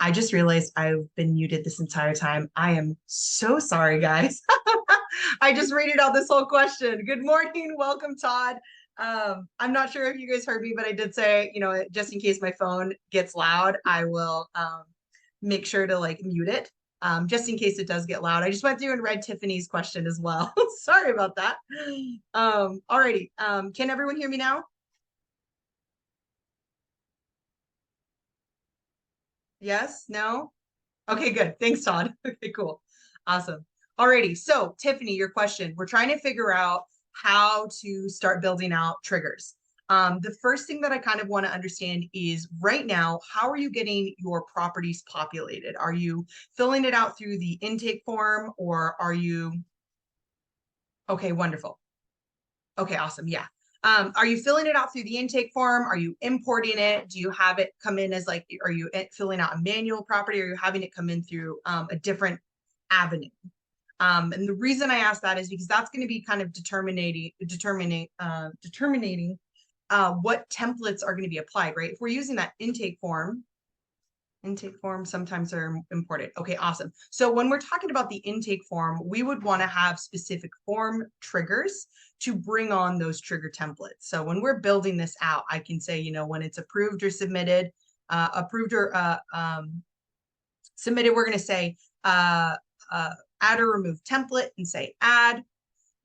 I just realized I've been muted this entire time. I am so sorry, guys. I just read out this whole question. Good morning. Welcome, Todd. I'm not sure if you guys heard me, but I did say, just in case my phone gets loud, I will make sure to mute it, just in case it does get loud. I just went through and read Tiffany's question as well. Sorry about that. Alrighty. Can everyone hear me now? Yes? No? Okay, good. Thanks, Todd. Okay, cool. Awesome. Alrighty. So, Tiffany, your question. We're trying to figure out how to start building out triggers. The first thing that I kind of want to understand is right now, how are you getting your properties populated? Are you filling it out through the intake form, or are you? Okay, wonderful. Okay, awesome. Yeah. Are you filling it out through the intake form? Are you importing it? Do you have it come in as are you filling out a manual property, or are you having it come in through a different avenue? And the reason I ask that is because that's going to be kind of determining what templates are going to be applied, right? If we're using that intake form sometimes are imported. Okay, awesome. So when we're talking about the intake form, we would want to have specific form triggers to bring on those trigger templates. So when we're building this out, I can say, when it's approved or submitted, submitted, we're going to say add or remove template and say add.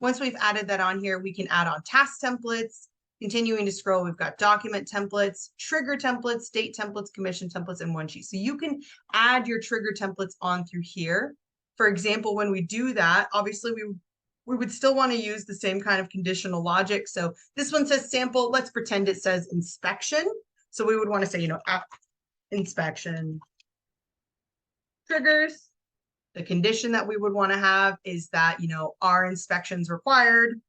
Once we've added that on here, we can add on task templates. Continuing to scroll, we've got document templates, trigger templates, date templates, commission templates, and one sheet. So you can add your trigger templates on through here. For example, when we do that, obviously we would still want to use the same kind of conditional logic. So this one says sample. Let's pretend it says inspection. So we would want to say, inspection triggers. The condition that we would want to have is that, are inspections required?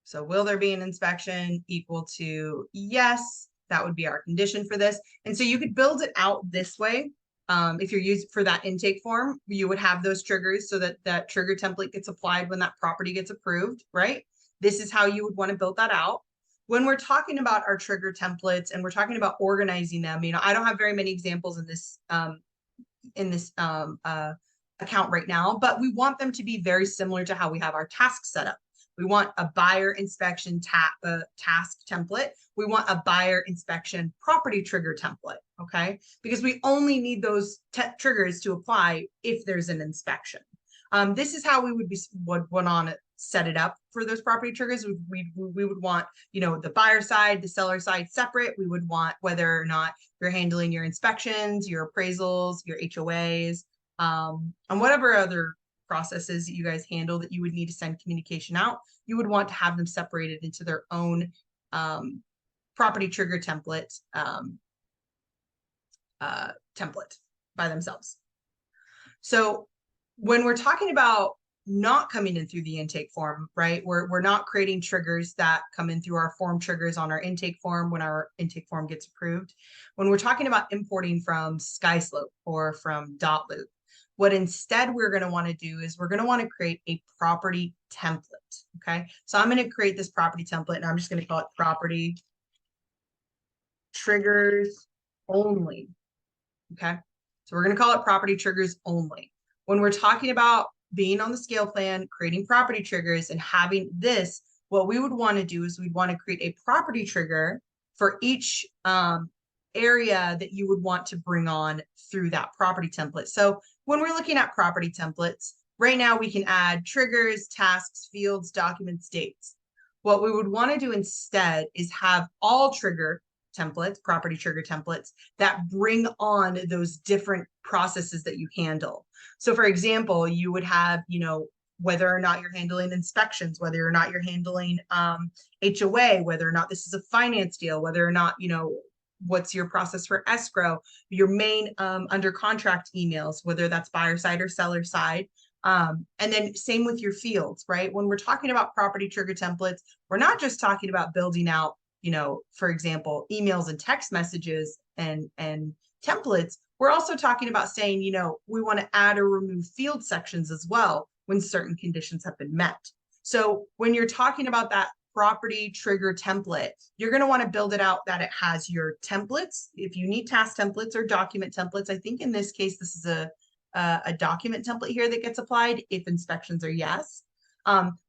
So will there be an inspection equal to yes? That would be our condition for this. And so you could build it out this way. If you're using for that intake form, you would have those triggers so that that trigger template gets applied when that property gets approved, right? This is how you would want to build that out. When we're talking about our trigger templates and we're talking about organizing them, I don't have very many examples in this account right now, but we want them to be very similar to how we have our tasks set up. We want a buyer inspection task template. We want a buyer inspection property trigger template, okay? Because we only need those triggers to apply if there's an inspection. This is how we would want to set it up for those property triggers. We would want, the buyer side, the seller side separate. We would want whether or not you're handling your inspections, your appraisals, your HOAs, and whatever other processes that you guys handle that you would need to send communication out, you would want to have them separated into their own property trigger template template by themselves. So when we're talking about not coming in through the intake form, right? We're not creating triggers that come in through our form triggers on our intake form when our intake form gets approved. When we're talking about importing from SkySlope or from .loop, what instead we're going to want to do is we're going to want to create a property template. Okay, so I'm going to create this property template and I'm just going to call it property triggers only. Okay, so we're going to call it property triggers only. When we're talking about being on the scale plan, creating property triggers and having this, what we would want to do is we'd want to create a property trigger for each area that you would want to bring on through that property template. So when we're looking at property templates, right now we can add triggers, tasks, fields, documents, dates. What we would want to do instead is have all trigger templates, property trigger templates that bring on those different processes that you handle. So for example, you would have, whether or not you're handling inspections, whether or not you're handling HOA, whether or not this is a finance deal, whether or not, what's your process for escrow, your main under contract emails, whether that's buyer side or seller side. And then same with your fields, right? When we're talking about property trigger templates, we're not just talking about building out, for example, emails and text messages and templates. We're also talking about saying, we want to add or remove field sections as well when certain conditions have been met. So when you're talking about that property trigger template, you're going to want to build it out that it has your templates. If you need task templates or document templates, I think in this case, this is a document template here that gets applied if inspections are yes.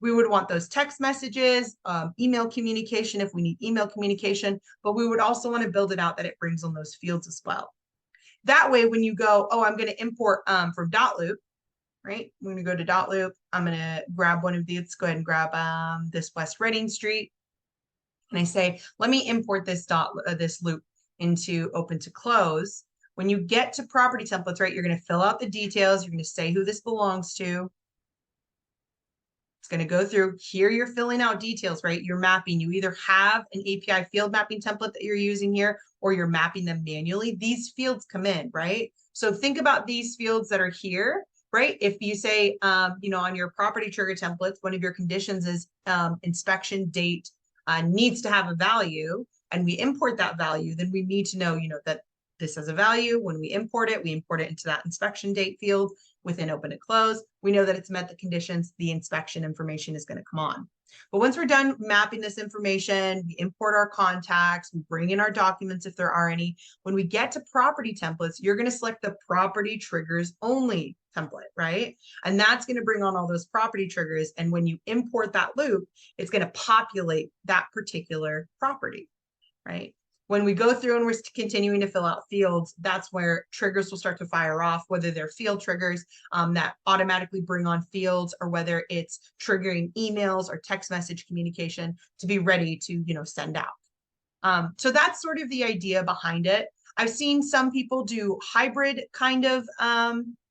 We would want those text messages, email communication if we need email communication, but we would also want to build it out that it brings on those fields as well. That way, when you go, oh, I'm going to import from Dotloop, right? I'm going to go to Dotloop. I'm going to grab one of these. Let's go ahead and grab this West Reading Street. And I say, let me import this loop into open to close. When you get to property templates, right, you're going to fill out the details. You're going to say who this belongs to. It's going to go through here. You're filling out details, right? You're mapping. You either have an API field mapping template that you're using here, or you're mapping them manually. These fields come in, right? So think about these fields that are here, right? If you say, you know, on your property trigger templates, one of your conditions is inspection date needs to have a value, and we import that value, then we need to know, you know, that this has a value. When we import it into that inspection date field within open and close. We know that it's met the conditions, the inspection information is going to come on. But once we're done mapping this information, we import our contacts, we bring in our documents if there are any. When we get to property templates, you're going to select the property triggers only template, right? And that's going to bring on all those property triggers. And when you import that loop, it's going to populate that particular property, right? When we go through and we're continuing to fill out fields, that's where triggers will start to fire off, whether they're field triggers that automatically bring on fields, or whether it's triggering emails or text message communication to be ready to, you know, send out. So that's sort of the idea behind it. I've seen some people do hybrid kind of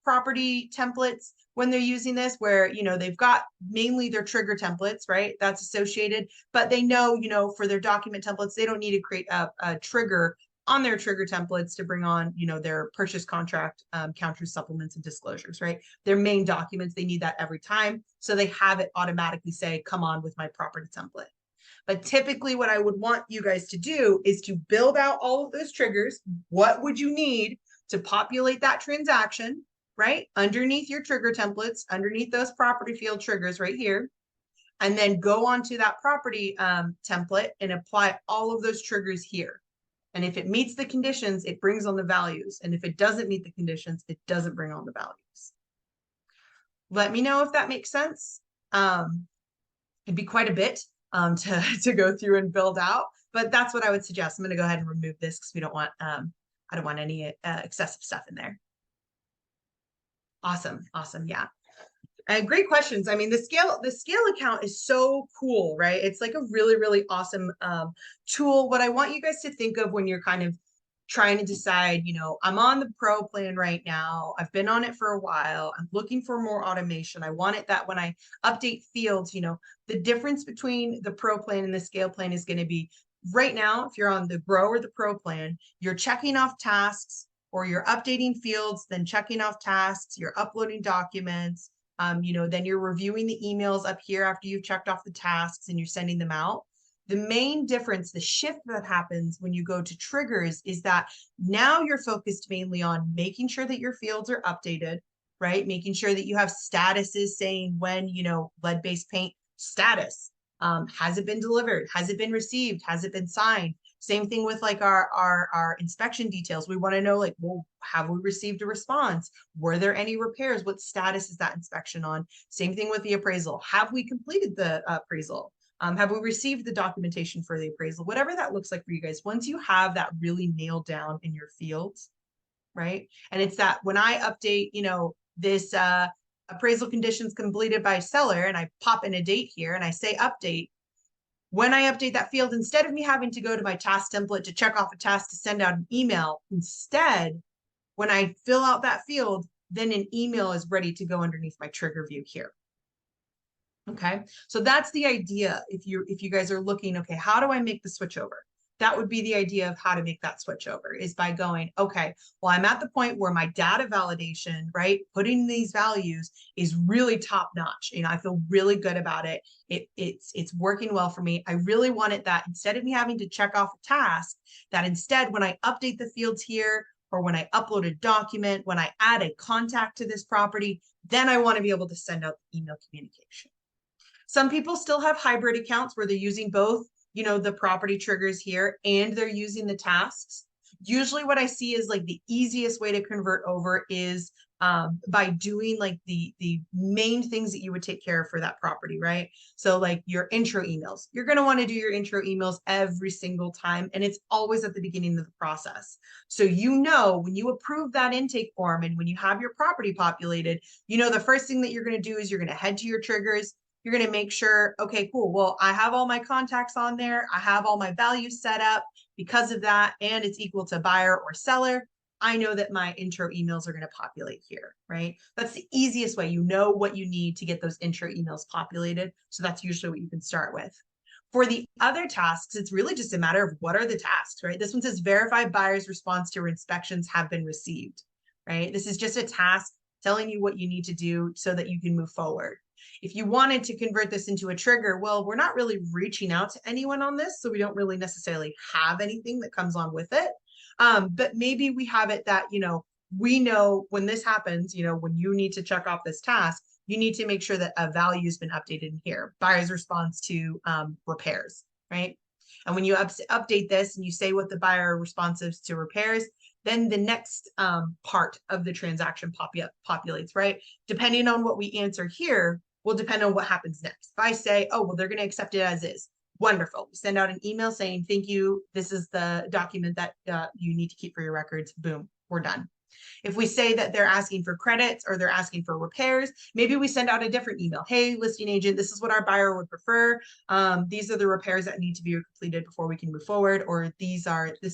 property templates when they're using this, where, you know, they've got mainly their trigger templates, right? That's associated, but they know, you know, for their document templates, they don't need to create a trigger on their trigger templates to bring on, you know, their purchase contract, counters, supplements, and disclosures, right? Their main documents, they need that every time. So they have it automatically say, come on with my property template. But typically what I would want you guys to do is to build out all of those triggers. What would you need to populate that transaction, right? Underneath your trigger templates, underneath those property field triggers right here, and then go onto that property template and apply all of those triggers here. And if it meets the conditions, it brings on the values. And if it doesn't meet the conditions, it doesn't bring on the values. Let me know if that makes sense. It'd be quite a bit to go through and build out, but that's what I would suggest. I'm going to go ahead and remove this because we don't want, I don't want any excessive stuff in there. Awesome. Awesome. Yeah. Great questions. I mean, the scale account is so cool, right? It's like a really, really awesome tool. What I want you guys to think of when you're kind of trying to decide, you know, I'm on the pro plan right now. I've been on it for a while. I'm looking for more automation. I want it that when I update fields, you know, the difference between the pro plan and the scale plan is going to be right now, if you're on the grow or the pro plan, you're checking off tasks, or you're updating fields, then checking off tasks, you're uploading documents, you know, then you're reviewing the emails up here after you've checked off the tasks and you're sending them out. The main difference, the shift that happens when you go to triggers is that now you're focused mainly on making sure that your fields are updated, right? Making sure that you have statuses saying when, you know, lead-based paint status, has it been delivered? Has it been received? Has it been signed? Same thing with like our inspection details. We want to know, like, well, have we received a response? Were there any repairs? What status is that inspection on? Same thing with the appraisal. Have we completed the appraisal? Have we received the documentation for the appraisal? Whatever that looks like for you guys, once you have that really nailed down in your fields, right? And it's that when I update, you know, this appraisal conditions completed by seller, and I pop in a date here and I say update, when I update that field, instead of me having to go to my task template to check off a task to send out an email, instead, when I fill out that field, then an email is ready to go underneath my trigger view here. Okay, so that's the idea. If you guys are looking, okay, how do I make the switch over? That would be the idea of how to make that switch over, is by going, okay, well, I'm at the point where my data validation, right, putting these values is really top notch. You know, I feel really good about it. It's working well for me. I really want it that instead of me having to check off a task, that instead when I update the fields here, or when I upload a document, when I add a contact to this property, then I want to be able to send out the email communication. Some people still have hybrid accounts where they're using both, the property triggers here and they're using the tasks. Usually what I see is like the easiest way to convert over is by doing like the main things that you would take care of for that property, right? So like your intro emails, you're going to want to do your intro emails every single time. And it's always at the beginning of the process. So, when you approve that intake form and when you have your property populated, the first thing that you're going to do is you're going to head to your triggers. You're going to make sure, okay, cool. Well, I have all my contacts on there. I have all my values set up because of that. And it's equal to buyer or seller. I know that my intro emails are going to populate here, right? That's the easiest way. You know what you need to get those intro emails populated. So that's usually what you can start with. For the other tasks, it's really just a matter of what are the tasks, right? This one says verify buyer's response to your inspections have been received, right? This is just a task telling you what you need to do so that you can move forward. If you wanted to convert this into a trigger, well, we're not really reaching out to anyone on this, so we don't really necessarily have anything that comes on with it. But maybe we have it that, we know when this happens, when you need to check off this task, you need to make sure that a value has been updated in here, buyer's response to repairs, right? And when you update this and you say what the buyer response is to repairs, then the next part of the transaction populates, right? Depending on what we answer here will depend on what happens next. If I say, oh, well, they're going to accept it as is. Wonderful. We send out an email saying, thank you. This is the document that you need to keep for your records. Boom, we're done. If we say that they're asking for credits or they're asking for repairs, maybe we send out a different email. Hey, listing agent, this is what our buyer would prefer. These are the repairs that need to be completed before we can move forward, or this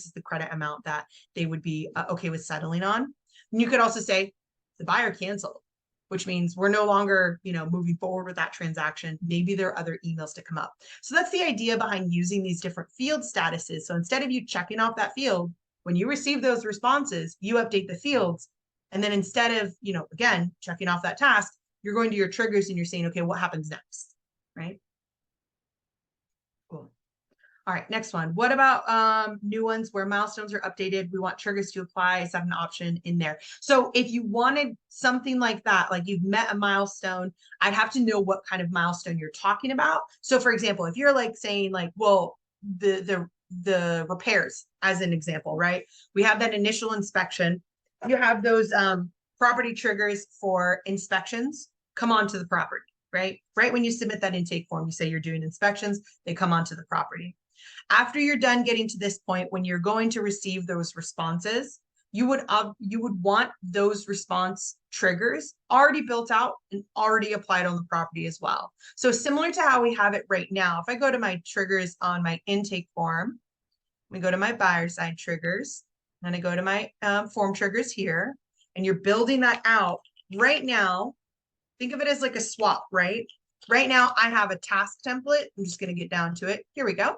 is the credit amount that they would be okay with settling on. And you could also say the buyer canceled, which means we're no longer, moving forward with that transaction. Maybe there are other emails to come up. So that's the idea behind using these different field statuses. So instead of you checking off that field, when you receive those responses, you update the fields. And then instead of, again, checking off that task, you're going to your triggers and you're saying, okay, what happens next, right? Cool. All right, next one. What about new ones where milestones are updated? We want triggers to apply. It's an option in there. So if you wanted something like that, like you've met a milestone, I'd have to know what kind of milestone you're talking about. So for example, if you're like saying like, well, the repairs as an example, right? We have that initial inspection. You have those property triggers for inspections come onto the property, right? Right when you submit that intake form, you say you're doing inspections, they come onto the property. After you're done getting to this point, when you're going to receive those responses, you would want those response triggers already built out and already applied on the property as well. So similar to how we have it right now, if I go to my triggers on my intake form, we go to my buyer side triggers, and I go to my form triggers here, and you're building that out right now. Think of it as like a swap, right? Right now I have a task template. I'm just going to get down to it. Here we go.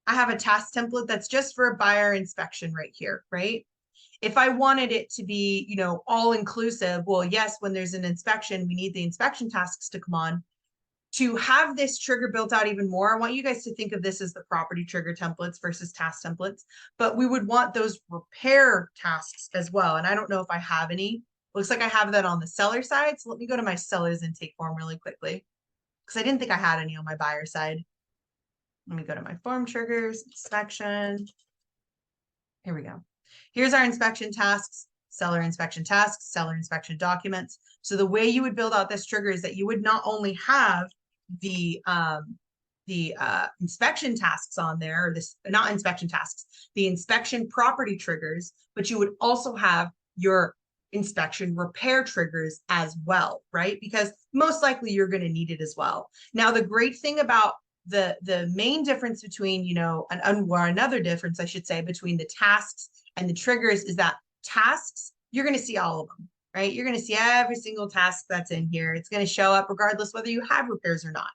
I have a task template that's just for a buyer inspection right here, right? If I wanted it to be, all inclusive, well, yes, when there's an inspection, we need the inspection tasks to come on. To have this trigger built out even more, I want you guys to think of this as the property trigger templates versus task templates, but we would want those repair tasks as well. And I don't know if I have any. Looks like I have that on the seller side. So let me go to my seller's intake form really quickly because I didn't think I had any on my buyer side. Let me go to my form triggers, inspection. Here we go. Here's our inspection tasks, seller inspection tasks, seller inspection documents. So the way you would build out this trigger is that you would not only have the inspection tasks on there, or this, not inspection tasks, the inspection property triggers, but you would also have your inspection repair triggers as well, right? Because most likely you're going to need it as well. Now, the great thing about the main difference between, another difference, I should say, between the tasks and the triggers is that tasks, you're going to see all of them, right? You're going to see every single task that's in here. It's going to show up regardless whether you have repairs or not.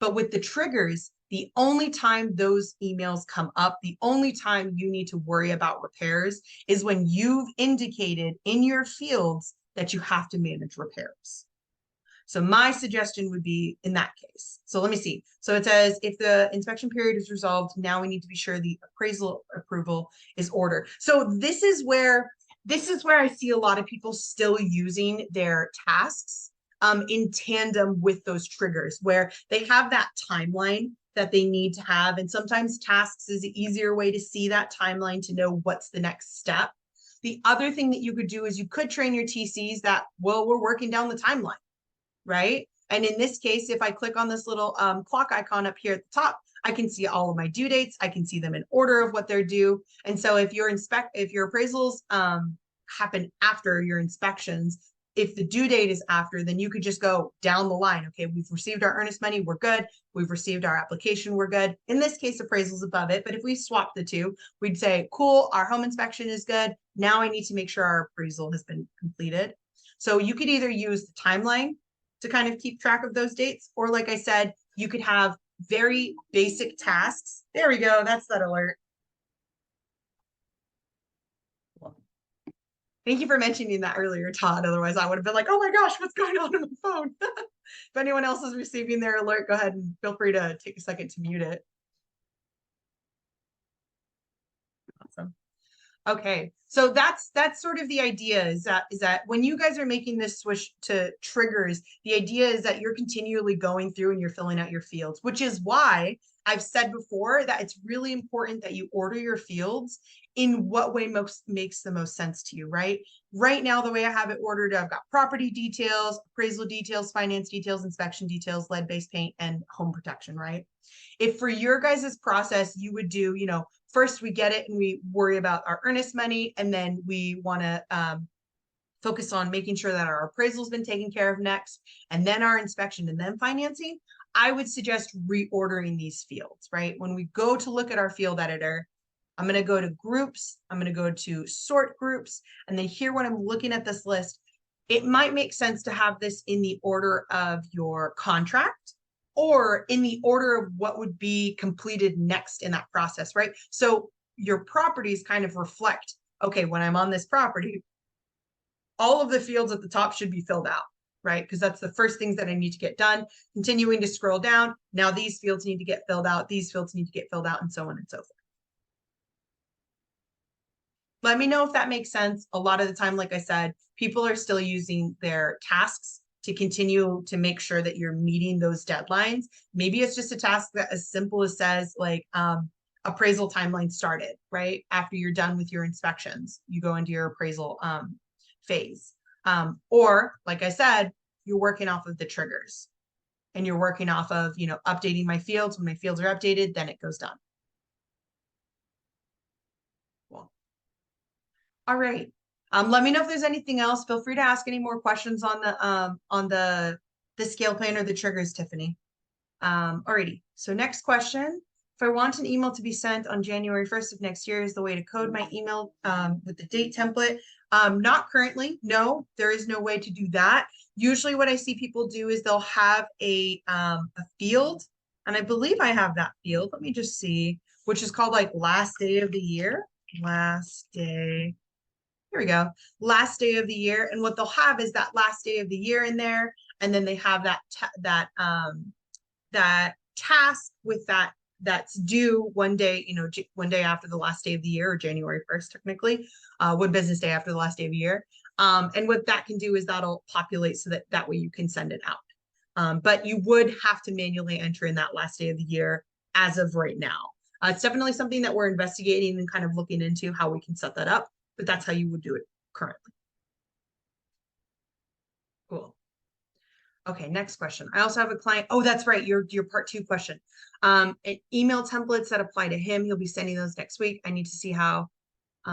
But with the triggers, the only time those emails come up, the only time you need to worry about repairs is when you've indicated in your fields that you have to manage repairs. So my suggestion would be in that case. So let me see. So it says if the inspection period is resolved, now we need to be sure the appraisal approval is ordered. So this is where I see a lot of people still using their tasks. in tandem with those triggers where they have that timeline that they need to have. And sometimes tasks is an easier way to see that timeline to know what's the next step. The other thing that you could do is you could train your TCs that, well, we're working down the timeline, right? And in this case, if I click on this little clock icon up here at the top, I can see all of my due dates. I can see them in order of what they're due. And so if your appraisals happen after your inspections, if the due date is after, then you could just go down the line. Okay, we've received our earnest money, we're good. We've received our application, we're good. In this case, appraisal's above it. But if we swap the two, we'd say, cool, our home inspection is good. Now I need to make sure our appraisal has been completed. So you could either use the timeline to kind of keep track of those dates, or like I said, you could have very basic tasks. There we go, that's that alert. Thank you for mentioning that earlier, Todd. Otherwise, I would have been like, oh my gosh, what's going on my phone? If anyone else is receiving their alert, go ahead and feel free to take a second to mute it. Awesome. Okay, so that's sort of the idea is that when you guys are making this switch to triggers, the idea is that you're continually going through and you're filling out your fields, which is why I've said before that it's really important that you order your fields in what way makes the most sense to you, right? Right now, the way I have it ordered, I've got property details, appraisal details, finance details, inspection details, lead-based paint, and home protection, right? If for your guys' process, you would do, you know, first we get it and we worry about our earnest money, and then we want to focus on making sure that our appraisal's been taken care of next, and then our inspection, and then financing, I would suggest reordering these fields, right? When we go to look at our field editor, I'm going to go to groups, I'm going to go to sort groups, and then here when I'm looking at this list, it might make sense to have this in the order of your contract or in the order of what would be completed next in that process, right? So your properties kind of reflect, okay, when I'm on this property, all of the fields at the top should be filled out, right? Because that's the first things that I need to get done. Continuing to scroll down, now these fields need to get filled out, these fields need to get filled out, and so on and so forth. Let me know if that makes sense. A lot of the time, like I said, people are still using their tasks to continue to make sure that you're meeting those deadlines. Maybe it's just a task that as simple as says like appraisal timeline started, right? After you're done with your inspections, you go into your appraisal phase. Or like I said, you're working off of the triggers and you're working off of, you know, updating my fields. When my fields are updated, then it goes done. Cool. All right. Let me know if there's anything else. Feel free to ask any more questions on the scale plan or the triggers, Tiffany. Alrighty. So next question. If I want an email to be sent on January 1st of next year, is the way to code my email with the date template? Not currently. No, there is no way to do that. Usually what I see people do is they'll have a field, and I believe I have that field. Let me just see, which is called like last day of the year. Last day. Here we go. Last day of the year. And what they'll have is that last day of the year in there. And then they have that task with that's due one day, you know, one day after the last day of the year, or January 1st, technically, one business day after the last day of the year. And what that can do is that'll populate so that way you can send it out. But you would have to manually enter in that last day of the year as of right now. It's definitely something that we're investigating and kind of looking into how we can set that up, but that's how you would do it currently. Cool. Okay, next question. I also have a client. Oh, that's right. Your part 2 question. Email templates that apply to him. He'll be sending those next week. I need to see how it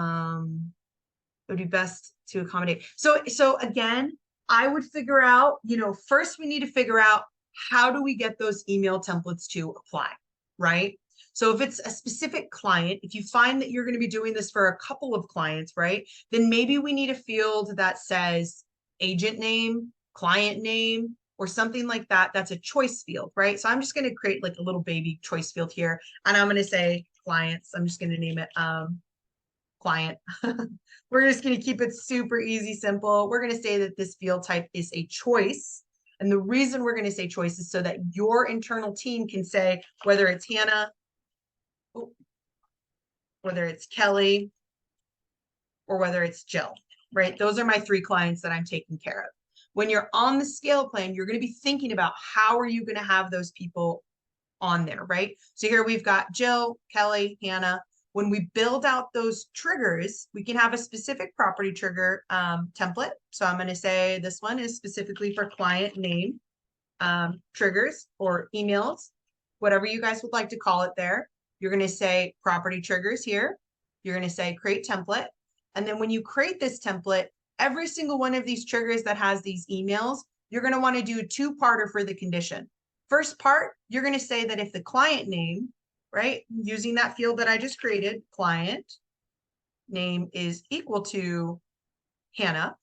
would be best to accommodate. So again, I would figure out, you know, first we need to figure out how do we get those email templates to apply, right? So if it's a specific client, if you find that you're going to be doing this for a couple of clients, right, then maybe we need a field that says agent name, client name, or something like that. That's a choice field, right? So I'm just going to create like a little baby choice field here, and I'm going to say clients. I'm just going to name it client. We're just going to keep it super easy, simple. We're going to say that this field type is a choice. And the reason we're going to say choice is so that your internal team can say whether it's Hannah, whether it's Kelly, or whether it's Jill, right? Those are my 3 clients that I'm taking care of. When you're on the scale plan, you're going to be thinking about how are you going to have those people on there, right? So here we've got Jill, Kelly, Hannah. When we build out those triggers, we can have a specific property trigger template. So I'm going to say this one is specifically for client name triggers or emails, whatever you guys would like to call it there. You're going to say property triggers here. You're going to say create template. And then when you create this template, every single one of these triggers that has these emails, you're going to want to do a two-parter for the condition. First part, you're going to say that if the client name, right, using that field that I just created, client name is equal to Hannah,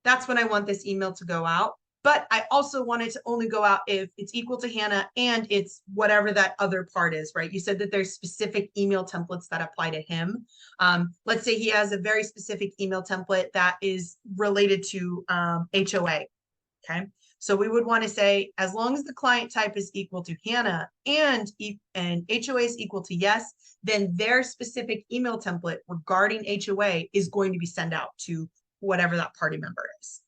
that's when I want this email to go out. But I also want it to only go out if it's equal to Hannah and it's whatever that other part is, right? You said that there's specific email templates that apply to him. Let's say he has a very specific email template that is related to HOA, okay? So we would want to say, as long as the client type is equal to Hannah and HOA is equal to yes, then their specific email template regarding HOA is going to be sent out to whatever that party member is.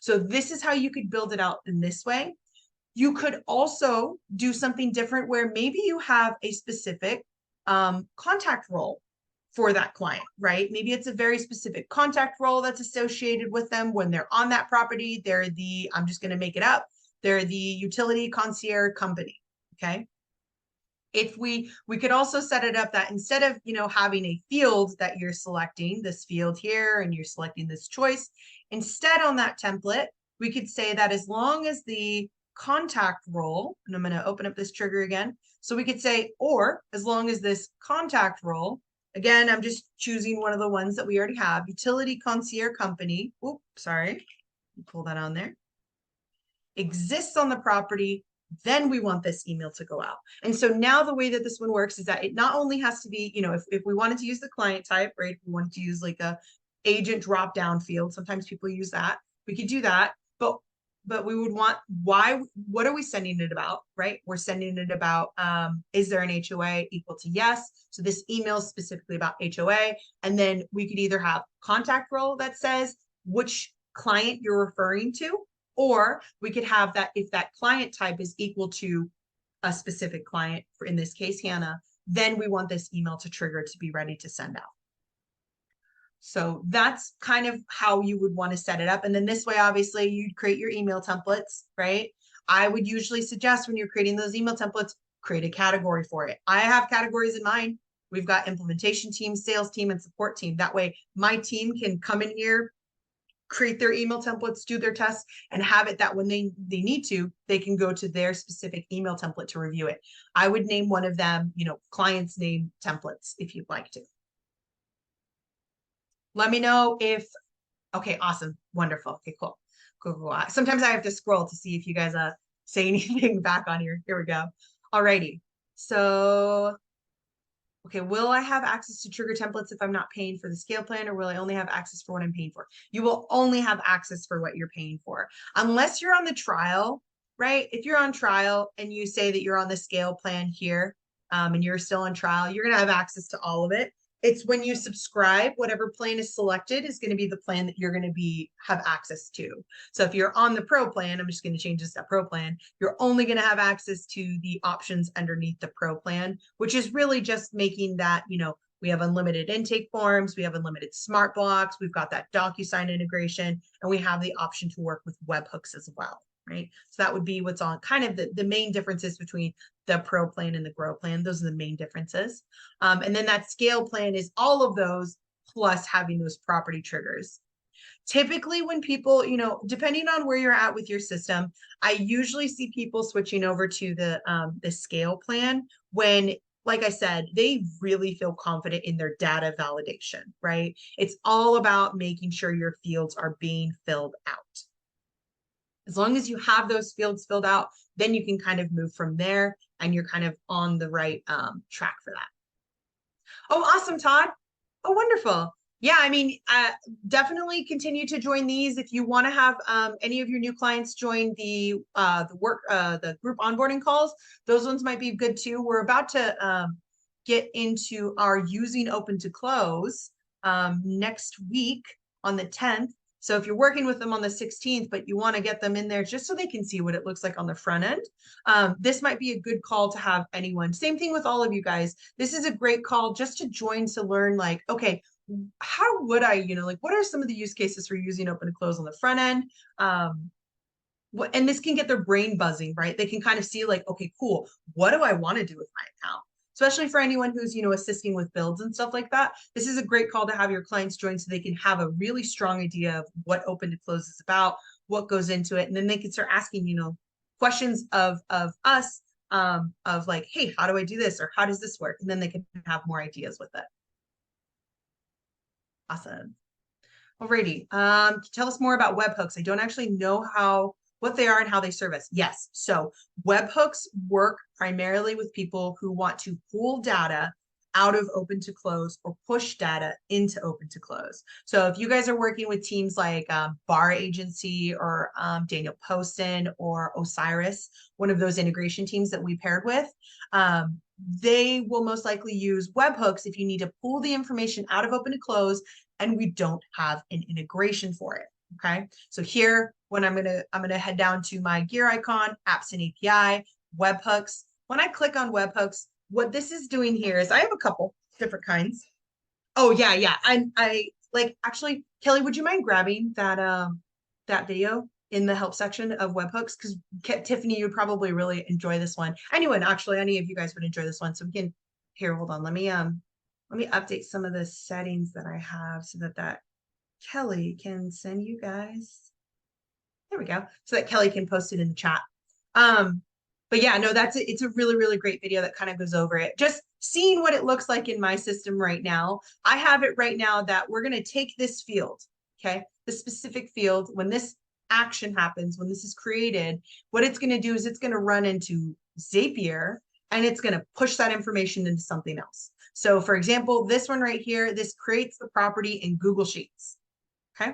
So this is how you could build it out in this way. You could also do something different where maybe you have a specific contact role for that client, right? Maybe it's a very specific contact role that's associated with them when they're on that property. They're the, I'm just going to make it up, they're the utility concierge company, okay? If we could also set it up that instead of, you know, having a field that you're selecting, this field here, and you're selecting this choice, instead on that template, we could say that as long as the contact role, and I'm going to open up this trigger again. So we could say, or as long as this contact role, again, I'm just choosing one of the ones that we already have, utility concierge company. Oops, sorry. Pull that on there. Exists on the property, then we want this email to go out. And so now the way that this one works is that it not only has to be, you know, if we wanted to use the client type, right? If we wanted to use like a agent drop down field, sometimes people use that. We could do that, but we would want what are we sending it about, right? We're sending it about, is there an HOA equal to yes? So this email is specifically about HOA. And then we could either have contact role that says which client you're referring to, or we could have that if that client type is equal to a specific client, for in this case, Hannah, then we want this email to trigger to be ready to send out. So that's kind of how you would want to set it up. And then this way, obviously, you'd create your email templates, right? I would usually suggest when you're creating those email templates, create a category for it. I have categories in mind. We've got implementation team, sales team, and support team. That way my team can come in here, create their email templates, do their tests, and have it that when they need to, they can go to their specific email template to review it. I would name one of them, you know, client's name templates if you'd like to. Let me know if, okay, awesome. Wonderful. Okay, cool. Cool. Sometimes I have to scroll to see if you guys say anything back on here. Here we go. Alrighty. So, okay, will I have access to trigger templates if I'm not paying for the scale plan, or will I only have access for what I'm paying for? You will only have access for what you're paying for. Unless you're on the trial, right? If you're on trial and you say that you're on the scale plan here, and you're still on trial, you're going to have access to all of it. It's when you subscribe, whatever plan is selected is going to be the plan that you're going to have access to. So if you're on the pro plan, I'm just going to change this to pro plan, you're only going to have access to the options underneath the pro plan, which is really just making that, you know, we have unlimited intake forms, we have unlimited smart blocks, we've got that DocuSign integration, and we have the option to work with webhooks as well, right? So that would be what's on kind of the main differences between the pro plan and the grow plan. Those are the main differences. And then that scale plan is all of those plus having those property triggers. Typically when people, you know, depending on where you're at with your system, I usually see people switching over to the scale plan when, like I said, they really feel confident in their data validation, right? It's all about making sure your fields are being filled out. As long as you have those fields filled out, then you can kind of move from there and you're kind of on the right track for that. Oh, awesome, Todd. Oh, wonderful. Yeah, I mean, definitely continue to join these. If you want to have any of your new clients join the group onboarding calls, those ones might be good too. We're about to get into our using open to close next week on the 10th. So if you're working with them on the 16th, but you want to get them in there just so they can see what it looks like on the front end, this might be a good call to have anyone. Same thing with all of you guys. This is a great call just to join to learn, like, okay, how would I, like, what are some of the use cases for using open to close on the front end? And this can get their brain buzzing, right? They can kind of see like, okay, cool. What do I want to do with my account? Especially for anyone who's, assisting with builds and stuff like that. This is a great call to have your clients join so they can have a really strong idea of what open to close is about, what goes into it. And then they can start asking, questions of us, of like, hey, how do I do this? Or how does this work? And then they can have more ideas with it. Awesome. Alrighty. Tell us more about webhooks. I don't actually know what they are and how they serve us. Yes. So webhooks work primarily with people who want to pull data out of open to close or push data into open to close. So if you guys are working with teams like Bar Agency or Daniel Poston or Osiris, one of those integration teams that we paired with, they will most likely use webhooks if you need to pull the information out of open to close and we don't have an integration for it. Okay. So here, when I'm gonna head down to my gear icon, apps and API, webhooks. When I click on webhooks, what this is doing here is I have a couple different kinds. Oh yeah, yeah. I like, actually, Kelly, would you mind grabbing that video in the help section of webhooks? Because Tiffany, you'd probably really enjoy this one. Anyone, actually, any of you guys would enjoy this one. So we can here, hold on. Let me update some of the settings that I have so that Kelly can send you guys. There we go. So that Kelly can post it in the chat. But yeah, no, it's a really, really great video that kind of goes over it. Just seeing what it looks like in my system right now. I have it right now that we're going to take this field, okay, the specific field. When this action happens, when this is created, what it's going to do is it's going to run into Zapier and it's going to push that information into something else. So for example, this one right here, this creates the property in Google Sheets. Okay.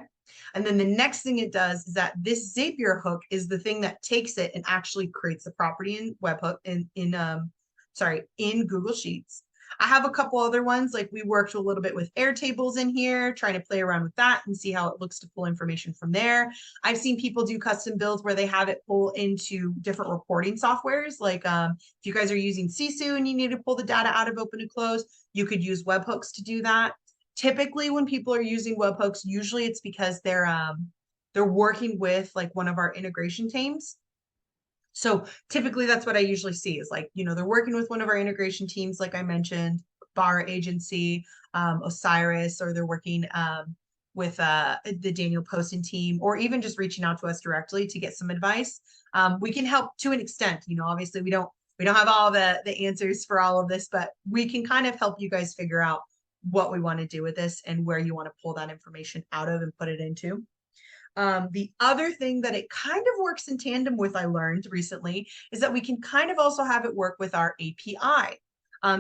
And then the next thing it does is that this Zapier hook is the thing that takes it and actually creates the property in webhook in Google Sheets. I have a couple other ones, like we worked a little bit with Airtables in here, trying to play around with that and see how it looks to pull information from there. I've seen people do custom builds where they have it pull into different reporting softwares. Like if you guys are using Sisu and you need to pull the data out of open to close, you could use webhooks to do that. Typically when people are using webhooks, usually it's because they're working with like one of our integration teams. So typically that's what I usually see is like, they're working with one of our integration teams, like I mentioned, Bar Agency, Osiris, or they're working with the Daniel Poston team, or even just reaching out to us directly to get some advice. We can help to an extent, obviously we don't have all the answers for all of this, but we can kind of help you guys figure out what we want to do with this and where you want to pull that information out of and put it into. The other thing that it kind of works in tandem with, I learned recently, is that we can kind of also have it work with our API.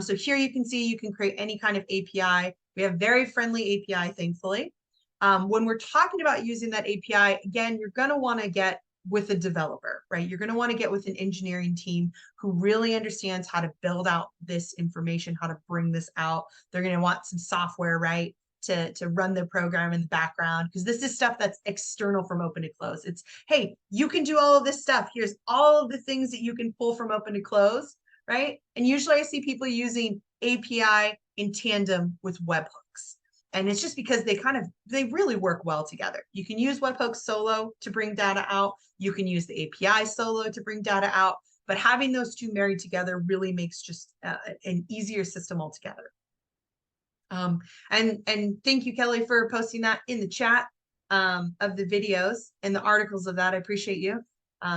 So here you can see you can create any kind of API. We have very friendly API, thankfully. When we're talking about using that API, again, you're going to want to get with a developer, right? You're going to want to get with an engineering team who really understands how to build out this information, how to bring this out. They're going to want some software, right? To run the program in the background, because this is stuff that's external from open to close. It's, hey, you can do all of this stuff. Here's all of the things that you can pull from open to close, right? And usually I see people using API in tandem with webhooks. And it's just because they really work well together. You can use webhooks solo to bring data out. You can use the API solo to bring data out. But having those two married together really makes just an easier system altogether. And thank you, Kelly, for posting that in the chat of the videos and the articles of that. I appreciate you.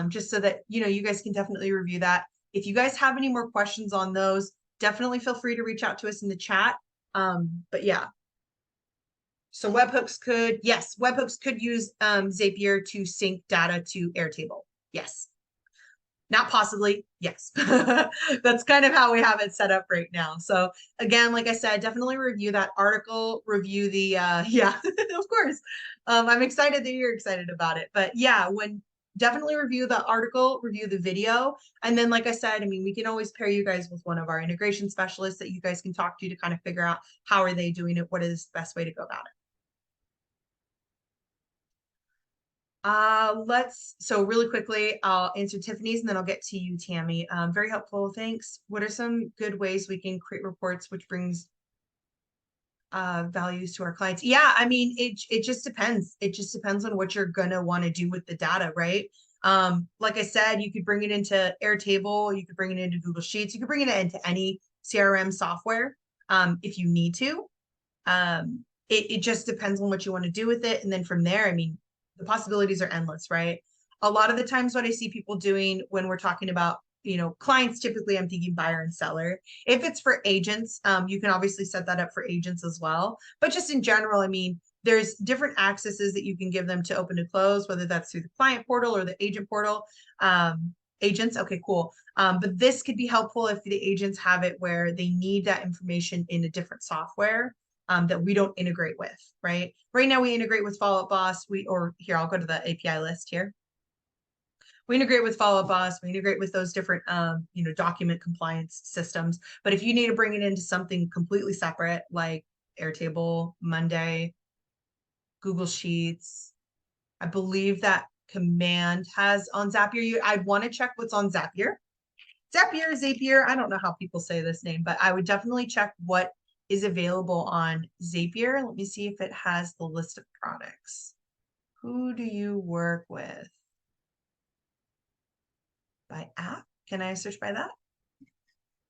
Just so that, you guys can definitely review that. If you guys have any more questions on those, definitely feel free to reach out to us in the chat. But yeah. So webhooks could use Zapier to sync data to Airtable. Yes. Not possibly, yes. That's kind of how we have it set up right now. So again, like I said, definitely review that article, review the, yeah, of course. I'm excited that you're excited about it. But yeah, definitely review the article, review the video. And then, like I said, I mean, we can always pair you guys with one of our integration specialists that you guys can talk to kind of figure out how are they doing it? What is the best way to go about it? So really quickly, I'll answer Tiffany's and then I'll get to you, Tammy. Very helpful. Thanks. What are some good ways we can create reports which brings values to our clients? Yeah, I mean, it just depends. It just depends on what you're gonna want to do with the data, right? Like I said, you could bring it into Airtable, you could bring it into Google Sheets, you could bring it into any CRM software if you need to. It just depends on what you want to do with it. And then from there, I mean, the possibilities are endless, right? A lot of the times what I see people doing when we're talking about, clients, typically I'm thinking buyer and seller. If it's for agents, you can obviously set that up for agents as well. But just in general, I mean, there's different accesses that you can give them to open to close, whether that's through the client portal or the agent portal. Agents, okay, cool. But this could be helpful if the agents have it where they need that information in a different software that we don't integrate with, right? Right now we integrate with Follow Up Boss. Here, I'll go to the API list here. We integrate with Follow Up Boss. We integrate with those different, document compliance systems. But if you need to bring it into something completely separate, like Airtable, Monday, Google Sheets, I believe that Command has on Zapier. I'd want to check what's on Zapier. Zapier, I don't know how people say this name, but I would definitely check what is available on Zapier. Let me see if it has the list of products. Who do you work with? By app? Can I search by that?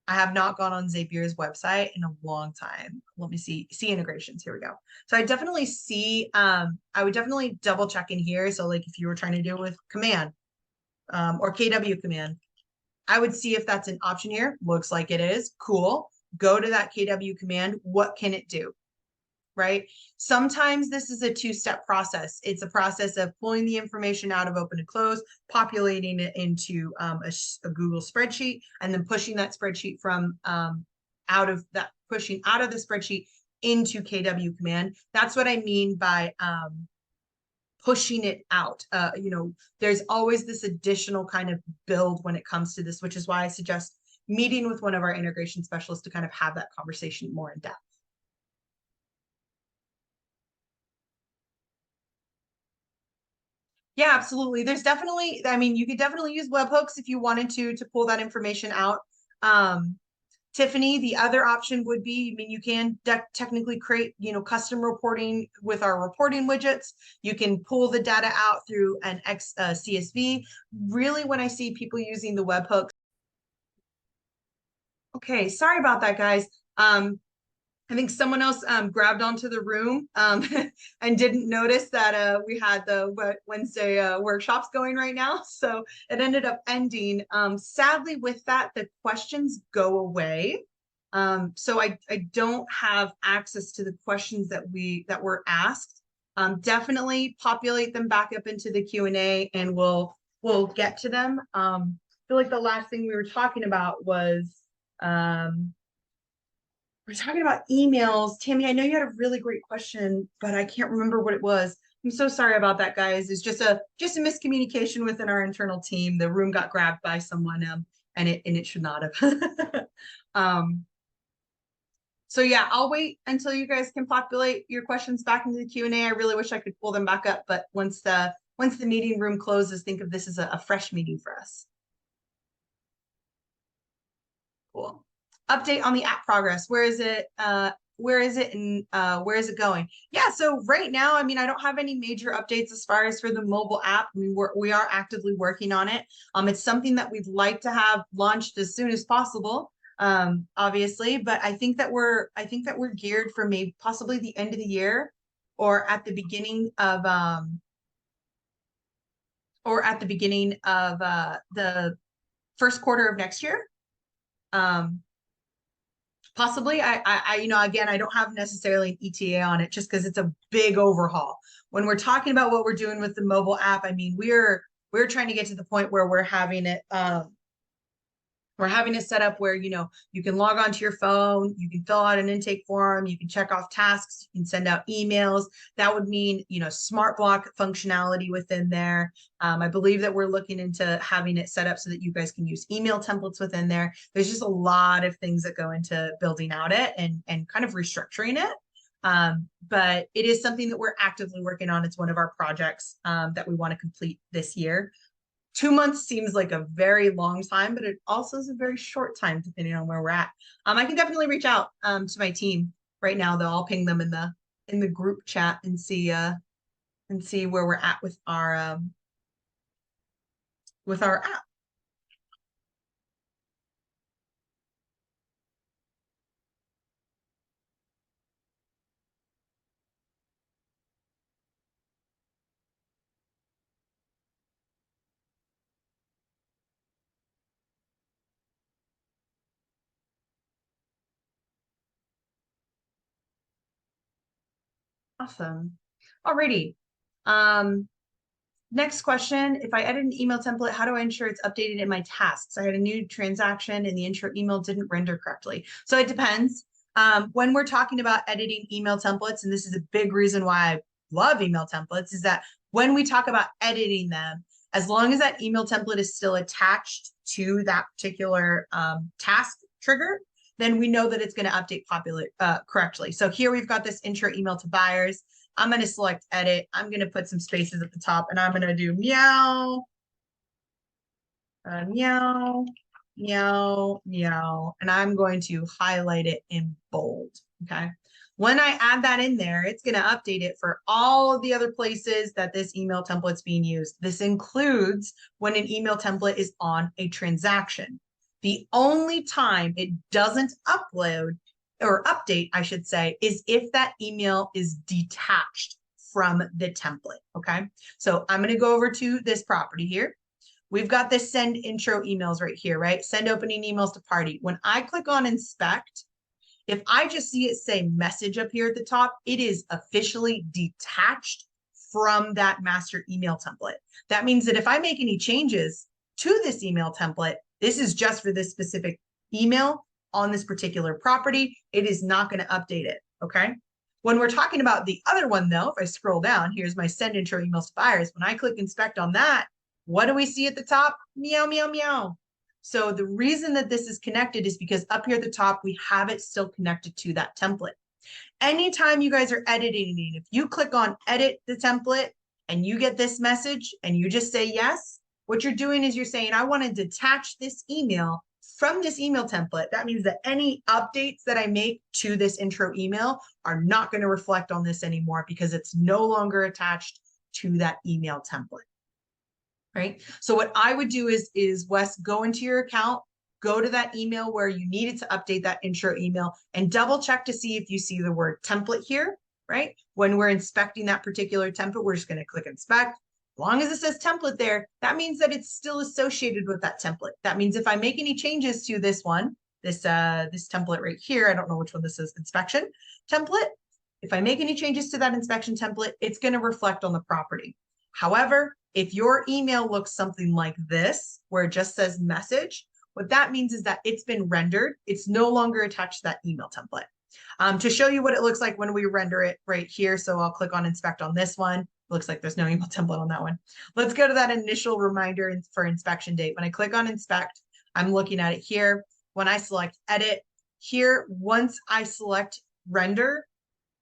I have not gone on Zapier's website in a long time. Let me see integrations. Here we go. So I definitely see, I would definitely double check in here. So like if you were trying to do it with Command or KW Command, I would see if that's an option here. Looks like it is. Cool. Go to that KW Command. What can it do? Right? Sometimes this is a two-step process. It's a process of pulling the information out of open to close, populating it into a Google spreadsheet, and then pushing that spreadsheet from pushing out of the spreadsheet into KW Command. That's what I mean by pushing it out. There's always this additional kind of build when it comes to this, which is why I suggest meeting with one of our integration specialists to kind of have that conversation more in depth. Yeah, absolutely. There's definitely, I mean, you could definitely use webhooks if you wanted to pull that information out. Tiffany, the other option would be, I mean, you can technically create, custom reporting with our reporting widgets. You can pull the data out through an CSV. Really, when I see people using the webhooks, okay, sorry about that, guys. I think someone else grabbed onto the room and didn't notice that we had the Wednesday workshops going right now. So it ended up ending. Sadly, with that, the questions go away. So I don't have access to the questions that were asked. Definitely populate them back up into the Q&A and we'll get to them. I feel like the last thing we were talking about was we're talking about emails. Tammy, I know you had a really great question, but I can't remember what it was. I'm so sorry about that, guys. It's just a miscommunication within our internal team. The room got grabbed by someone, and it should not have. So yeah, I'll wait until you guys can populate your questions back into the Q&A. I really wish I could pull them back up, but once the meeting room closes, think of this as a fresh meeting for us. Cool. Update on the app progress. Where is it? Where is it and where is it going? Yeah, so right now, I mean, I don't have any major updates as far as for the mobile app. I mean, we are actively working on it. It's something that we'd like to have launched as soon as possible, obviously, but I think that we're geared for maybe possibly the end of the year or at the beginning of the first quarter of next year. Possibly, again, I don't have necessarily an ETA on it just because it's a big overhaul. When we're talking about what we're doing with the mobile app, I mean, we're trying to get to the point where we're having it set up where, you can log onto your phone, you can fill out an intake form, you can check off tasks, you can send out emails. That would mean, smart block functionality within there. I believe that we're looking into having it set up so that you guys can use email templates within there. There's just a lot of things that go into building out it and kind of restructuring it. But it is something that we're actively working on. It's one of our projects that we want to complete this year. 2 months seems like a very long time, but it also is a very short time depending on where we're at. I can definitely reach out to my team right now, though. I'll ping them in the group chat and see where we're at with our app. Awesome. Alrighty. Next question. If I edit an email template, how do I ensure it's updated in my tasks? I had a new transaction and the intro email didn't render correctly. So it depends. When we're talking about editing email templates, and this is a big reason why I love email templates, is that when we talk about editing them, as long as that email template is still attached to that particular task trigger, then we know that it's going to update correctly. So here we've got this intro email to buyers. I'm going to select edit. I'm going to put some spaces at the top and I'm going to do meow, meow, meow, meow. And I'm going to highlight it in bold. Okay. When I add that in there, it's going to update it for all of the other places that this email template's being used. This includes when an email template is on a transaction. The only time it doesn't upload or update, I should say, is if that email is detached from the template. Okay. So I'm going to go over to this property here. We've got this send intro emails right here, right? Send opening emails to party. When I click on inspect, if I just see it say message up here at the top, it is officially detached from that master email template. That means that if I make any changes to this email template, this is just for this specific email on this particular property. It is not going to update it. Okay. When we're talking about the other one, though, if I scroll down, here's my send intro emails to buyers. When I click inspect on that, what do we see at the top? Meow, meow, meow. So the reason that this is connected is because up here at the top, we have it still connected to that template. Anytime you guys are editing, if you click on edit the template and you get this message and you just say yes, what you're doing is you're saying, I want to detach this email from this email template. That means that any updates that I make to this intro email are not going to reflect on this anymore because it's no longer attached to that email template. Right. So what I would do is Wes, go into your account, go to that email where you needed to update that intro email and double check to see if you see the word template here, right? When we're inspecting that particular template, we're just going to click inspect. As long as it says template there, that means that it's still associated with that template. That means if I make any changes to this one, this template right here, I don't know which one this is, inspection template. If I make any changes to that inspection template, it's going to reflect on the property. However, if your email looks something like this, where it just says message, what that means is that it's been rendered. It's no longer attached to that email template. To show you what it looks like when we render it right here. So I'll click on inspect on this one. Looks like there's no email template on that one. Let's go to that initial reminder for inspection date. When I click on inspect, I'm looking at it here. When I select edit here, once I select render,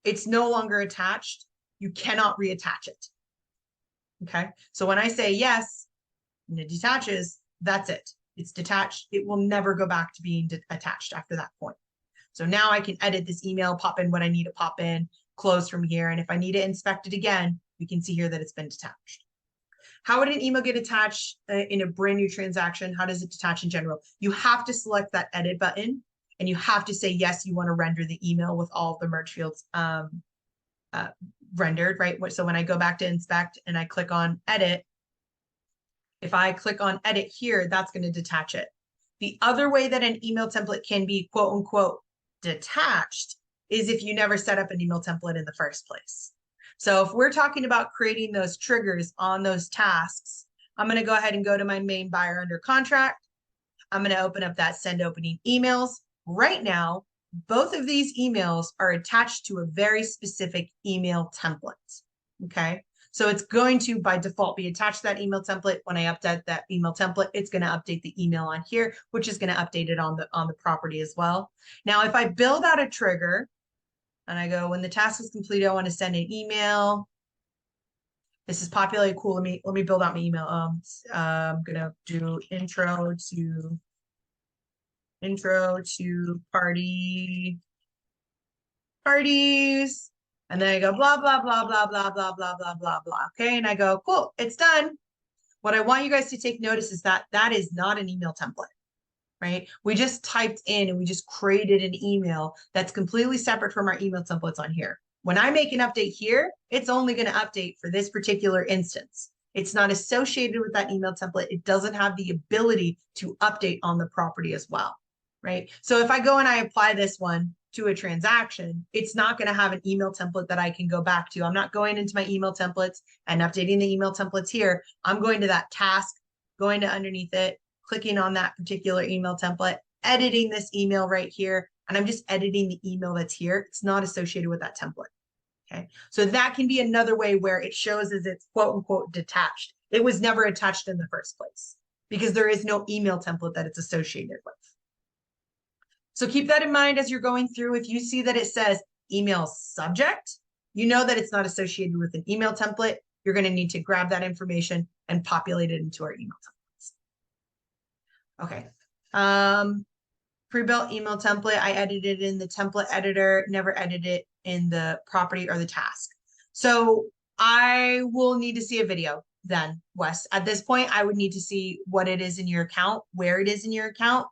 it's no longer attached. You cannot reattach it. Okay. So when I say yes, and it detaches, that's it. It's detached. It will never go back to being attached after that point. So now I can edit this email, pop in what I need to pop in, close from here. And if I need to inspect it again, we can see here that it's been detached. How would an email get attached in a brand new transaction? How does it detach in general? You have to select that edit button and you have to say, yes, you want to render the email with all of the merge fields rendered, right? So when I go back to inspect and I click on edit, if I click on edit here, that's going to detach it. The other way that an email template can be quote unquote detached is if you never set up an email template in the first place. So if we're talking about creating those triggers on those tasks, I'm going to go ahead and go to my main buyer under contract. I'm going to open up that send opening emails. Right now, both of these emails are attached to a very specific email template. Okay. So it's going to, by default, be attached to that email template. When I update that email template, it's going to update the email on here, which is going to update it on the property as well. Now, if I build out a trigger and I go, when the task is completed, I want to send an email. This is populated. Cool. Let me build out my email. I'm gonna do intro to parties. And then I go blah, blah, blah, blah, blah, blah, blah, blah, blah, blah. Okay. And I go, cool, it's done. What I want you guys to take notice is that that is not an email template, right? We just typed in and we just created an email that's completely separate from our email templates on here. When I make an update here, it's only going to update for this particular instance. It's not associated with that email template. It doesn't have the ability to update on the property as well, right? So if I go and I apply this one to a transaction, it's not going to have an email template that I can go back to. I'm not going into my email templates and updating the email templates here. I'm going to that task, going to underneath it, clicking on that particular email template, editing this email right here, and I'm just editing the email that's here. It's not associated with that template. Okay, so that can be another way where it shows as it's quote unquote detached. It was never attached in the first place because there is no email template that it's associated with. So keep that in mind as you're going through. If you see that it says email subject, you know that it's not associated with an email template. You're going to need to grab that information and populate it into our email templates. Okay. Pre-built email template. I edited in the template editor, never edited it in the property or the task. So I will need to see a video then, Wes. At this point, I would need to see what it is in your account, where it is in your account.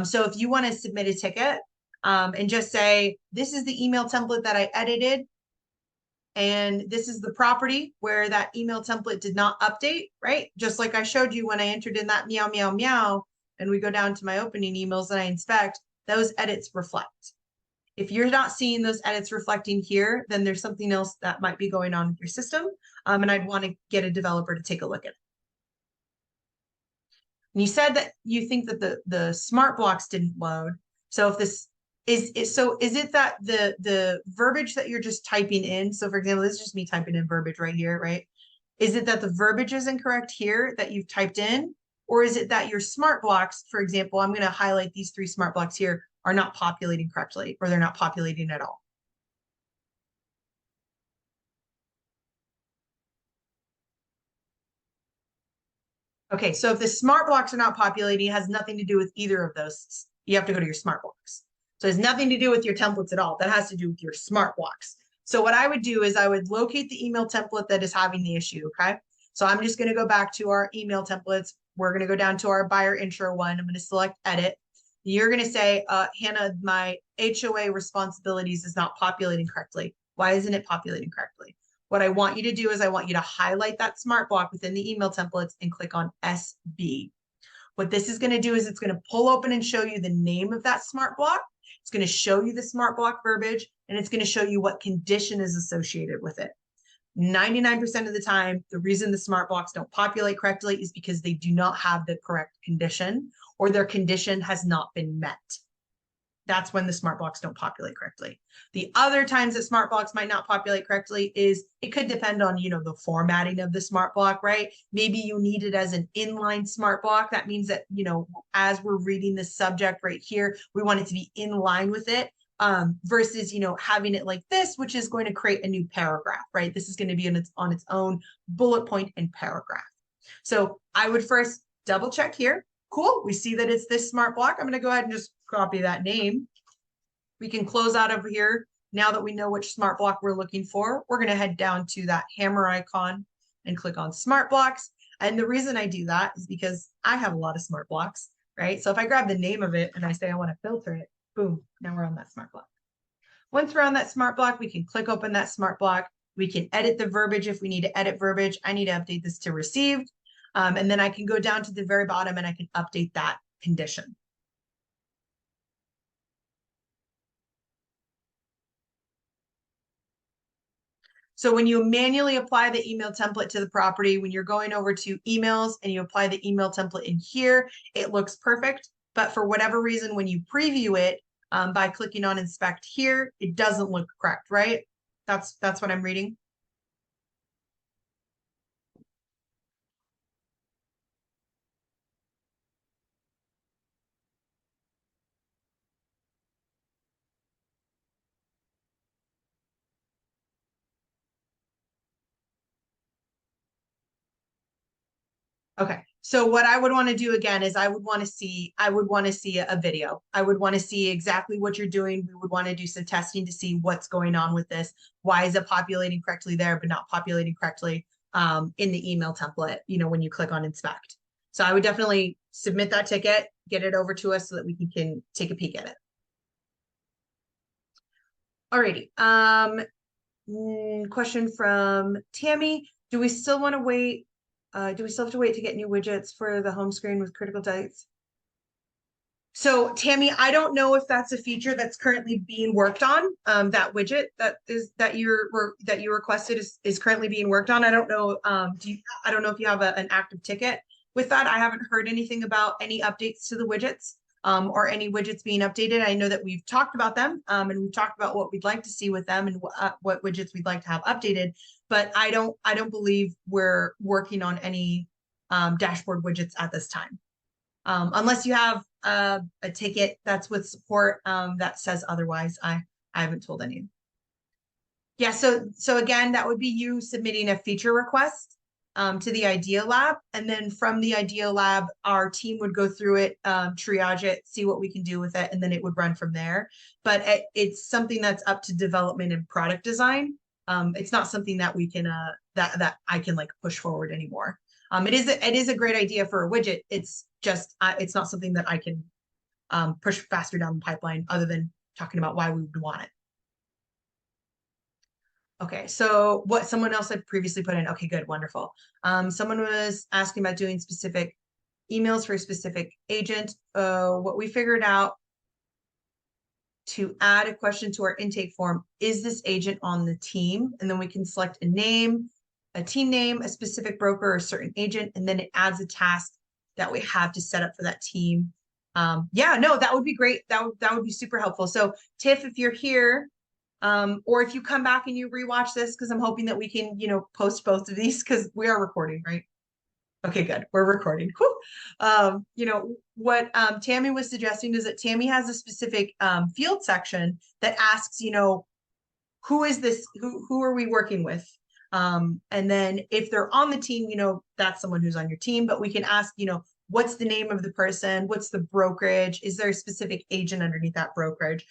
So if you want to submit a ticket and just say, this is the email template that I edited, and this is the property where that email template did not update, right? Just like I showed you when I entered in that meow, meow, meow, and we go down to my opening emails that I inspect, those edits reflect. If you're not seeing those edits reflecting here, then there's something else that might be going on with your system. And I'd want to get a developer to take a look at it. And you said that you think that the smart blocks didn't load. So if this is it that the verbiage that you're just typing in? So for example, this is just me typing in verbiage right here, right? Is it that the verbiage is incorrect here that you've typed in? Or is it that your smart blocks, for example, I'm going to highlight these 3 smart blocks here, are not populating correctly, or they're not populating at all? Okay, so if the smart blocks are not populating, it has nothing to do with either of those. You have to go to your smart blocks. So it has nothing to do with your templates at all. That has to do with your smart blocks. So what I would do is I would locate the email template that is having the issue, okay? So I'm just going to go back to our email templates. We're going to go down to our buyer intro one. I'm going to select edit. You're going to say, Hannah, my HOA responsibilities is not populating correctly. Why isn't it populating correctly? What I want you to do is I want you to highlight that smart block within the email templates and click on SB. What this is going to do is it's going to pull open and show you the name of that smart block. It's going to show you the smart block verbiage, and it's going to show you what condition is associated with it. 99% of the time, the reason the smart blocks don't populate correctly is because they do not have the correct condition, or their condition has not been met. That's when the smart blocks don't populate correctly. The other times that smart blocks might not populate correctly is it could depend on, the formatting of the smart block, right? Maybe you need it as an inline smart block. That means that, as we're reading the subject right here, we want it to be in line with it. Versus, having it like this, which is going to create a new paragraph, right? This is going to be on its own bullet point and paragraph. So I would first double check here. Cool. We see that it's this smart block. I'm going to go ahead and just copy that name. We can close out over here. Now that we know which smart block we're looking for, we're going to head down to that hammer icon and click on smart blocks. And the reason I do that is because I have a lot of smart blocks, right? So if I grab the name of it and I say I want to filter it, boom, now we're on that smart block. Once we're on that smart block, we can click open that smart block. We can edit the verbiage if we need to edit verbiage. I need to update this to received. And then I can go down to the very bottom and I can update that condition. So when you manually apply the email template to the property, when you're going over to emails and you apply the email template in here, it looks perfect. But for whatever reason, when you preview it by clicking on inspect here, it doesn't look correct, right? That's what I'm reading. Okay. So what I would want to do again is I would want to see a video. I would want to see exactly what you're doing. We would want to do some testing to see what's going on with this. Why is it populating correctly there, but not populating correctly in the email template, when you click on inspect. So I would definitely submit that ticket, get it over to us so that we can take a peek at it. Alrighty. Question from Tammy. Do we still want to wait? Do we still have to wait to get new widgets for the home screen with critical dates? So Tammy, I don't know if that's a feature that's currently being worked on. That widget that you requested is currently being worked on. I don't know. I don't know if you have an active ticket with that. I haven't heard anything about any updates to the widgets or any widgets being updated. I know that we've talked about them and we've talked about what we'd like to see with them and what widgets we'd like to have updated. But I don't believe we're working on any dashboard widgets at this time. Unless you have a ticket that's with support that says otherwise. I haven't told any. Yeah, so again, that would be you submitting a feature request to the Idea Lab, and then from the Idea Lab, our team would go through it, triage it, see what we can do with it, and then it would run from there. But it's something that's up to development and product design. It's not something that we can that I can like push forward anymore. It is a great idea for a widget. It's just it's not something that I can push faster down the pipeline other than talking about why we would want it. Okay, so what someone else had previously put in. Okay, good, wonderful. Someone was asking about doing specific emails for a specific agent. What we figured out to add a question to our intake form, is this agent on the team? And then we can select a name, a team name, a specific broker, or a certain agent, and then it adds a task that we have to set up for that team. Yeah, no, that would be great. That would be super helpful. So Tiff, if you're here, or if you come back and you rewatch this, because I'm hoping that we can, post both of these because we are recording, right? Okay, good. We're recording. What Tammy was suggesting is that Tammy has a specific field section that asks, who is this? Who are we working with? And then if they're on the team, that's someone who's on your team, but we can ask, what's the name of the person? What's the brokerage? Is there a specific agent underneath that brokerage?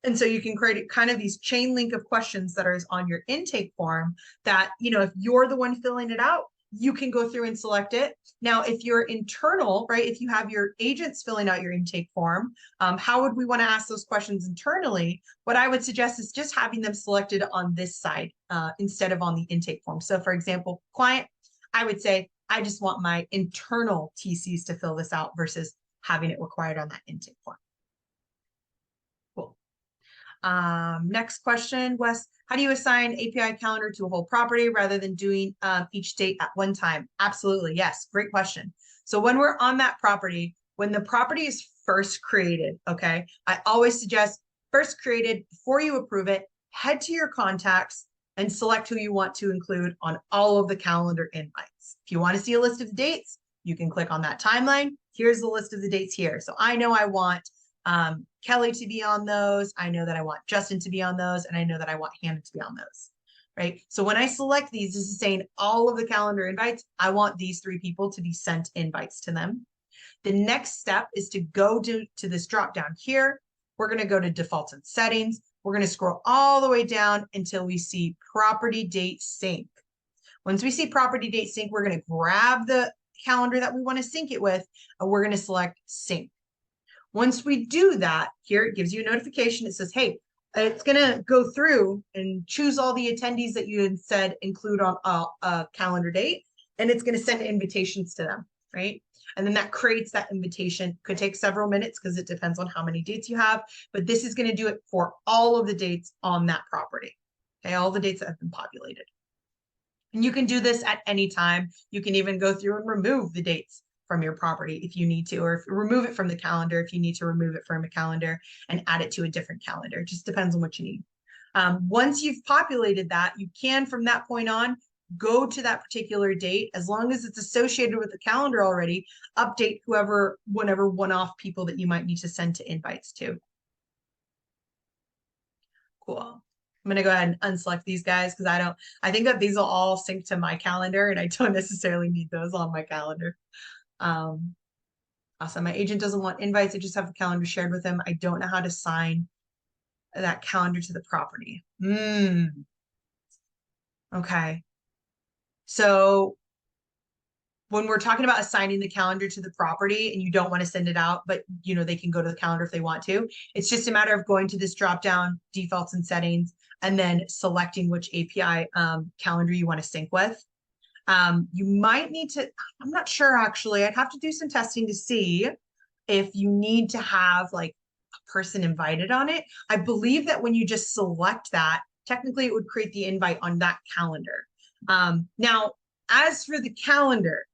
And so you can create kind of these chain link of questions that are on your intake form that, if you're the one filling it out, you can go through and select it. Now, if you're internal, right, if you have your agents filling out your intake form, how would we want to ask those questions internally? What I would suggest is just having them selected on this side instead of on the intake form. So for example, client, I would say, I just want my internal TCs to fill this out versus having it required on that intake form. Cool. Next question, Wes, how do you assign API calendar to a whole property rather than doing each date at one time? Absolutely, yes, great question. So when we're on that property, when the property is first created, okay, I always suggest first created, before you approve it, head to your contacts and select who you want to include on all of the calendar invites. If you want to see a list of dates, you can click on that timeline. Here's the list of the dates here. So I know I want Kelly to be on those. I know that I want Justin to be on those, and I know that I want Hannah to be on those, right? So when I select these, this is saying all of the calendar invites, I want these 3 people to be sent invites to them. The next step is to go to this drop down here. We're going to go to defaults and settings. We're going to scroll all the way down until we see property date sync. Once we see property date sync, we're going to grab the calendar that we want to sync it with, and we're going to select sync. Once we do that, here it gives you a notification. It says, hey, it's going to go through and choose all the attendees that you had said include on a calendar date, and it's going to send invitations to them, right? And then that creates that invitation. Could take several minutes because it depends on how many dates you have, but this is going to do it for all of the dates on that property, okay? All the dates that have been populated. And you can do this at any time. You can even go through and remove the dates from your property if you need to, or remove it from the calendar if you need to remove it from a calendar and add it to a different calendar. It just depends on what you need. Once you've populated that, you can, from that point on, go to that particular date. As long as it's associated with the calendar already, update whenever one-off people that you might need to send to invites to. Cool. I'm gonna go ahead and unselect these guys because I think that these will all sync to my calendar and I don't necessarily need those on my calendar. Um, awesome. My agent doesn't want invites. I just have a calendar shared with him. I don't know how to sign that calendar to the property. Okay. So when we're talking about assigning the calendar to the property and you don't want to send it out, but they can go to the calendar if they want to, it's just a matter of going to this drop down defaults and settings and then selecting which API calendar you want to sync with. You might need to, I'm not sure actually, I'd have to do some testing to see if you need to have like a person invited on it. I believe that when you just select that, technically it would create the invite on that calendar. Now, as for the calendar,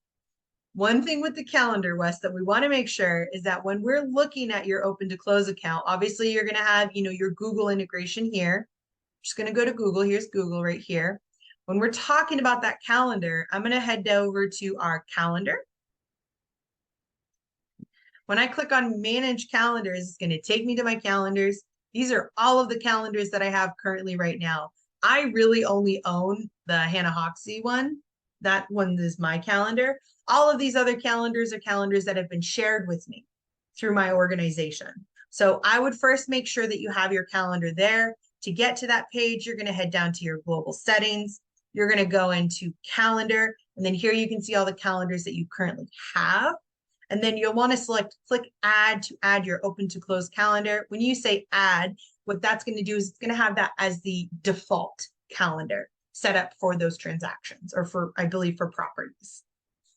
one thing with the calendar, Wes, that we want to make sure is that when we're looking at your open to close account, obviously you're going to have, your Google integration here. Just going to go to Google. Here's Google right here. When we're talking about that calendar, I'm going to head over to our calendar. When I click on manage calendars, it's going to take me to my calendars. These are all of the calendars that I have currently right now. I really only own the Hannah Hoxie one. That one is my calendar. All of these other calendars are calendars that have been shared with me through my organization. So I would first make sure that you have your calendar there. To get to that page, you're going to head down to your global settings. You're going to go into calendar, and then here you can see all the calendars that you currently have. And then you'll want to click add to add your open to close calendar. When you say add, what that's going to do is it's going to have that as the default calendar set up for those transactions, or for, I believe, for properties.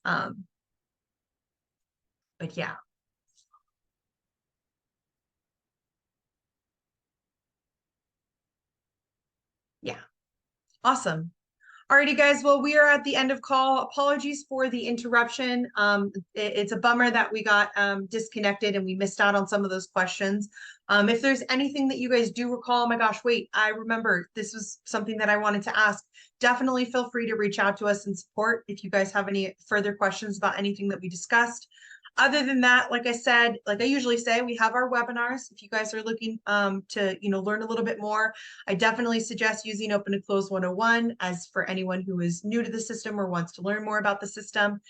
But yeah. Yeah. Awesome. Alrighty, guys. Well, we are at the end of call. Apologies for the interruption. It's a bummer that we got disconnected and we missed out on some of those questions. If there's anything that you guys do recall, oh my gosh, wait, I remember this was something that I wanted to ask. Definitely feel free to reach out to us and support if you guys have any further questions about anything that we discussed. Other than that, like I said, like I usually say, we have our webinars. If you guys are looking to learn a little bit more, I definitely suggest using Open to Close 101 as for anyone who is new to the system or wants to learn more about the system.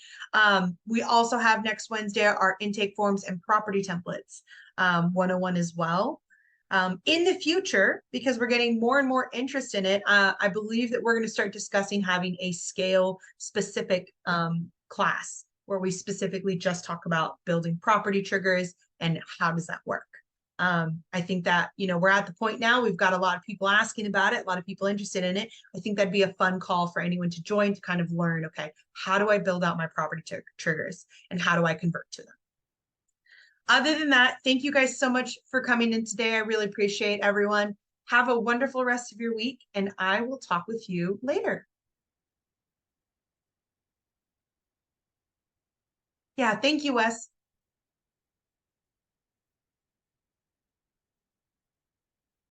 We also have next Wednesday our intake forms and property templates 101 as well. In the future, because we're getting more and more interest in it, I believe that we're going to start discussing having a scale specific class where we specifically just talk about building property triggers and how does that work. I think that, we're at the point now, we've got a lot of people asking about it, a lot of people interested in it. I think that'd be a fun call for anyone to join to kind of learn, okay, how do I build out my property triggers and how do I convert to them? Other than that, thank you guys so much for coming in today. I really appreciate everyone. Have a wonderful rest of your week, and I will talk with you later. Yeah, thank you, Wes.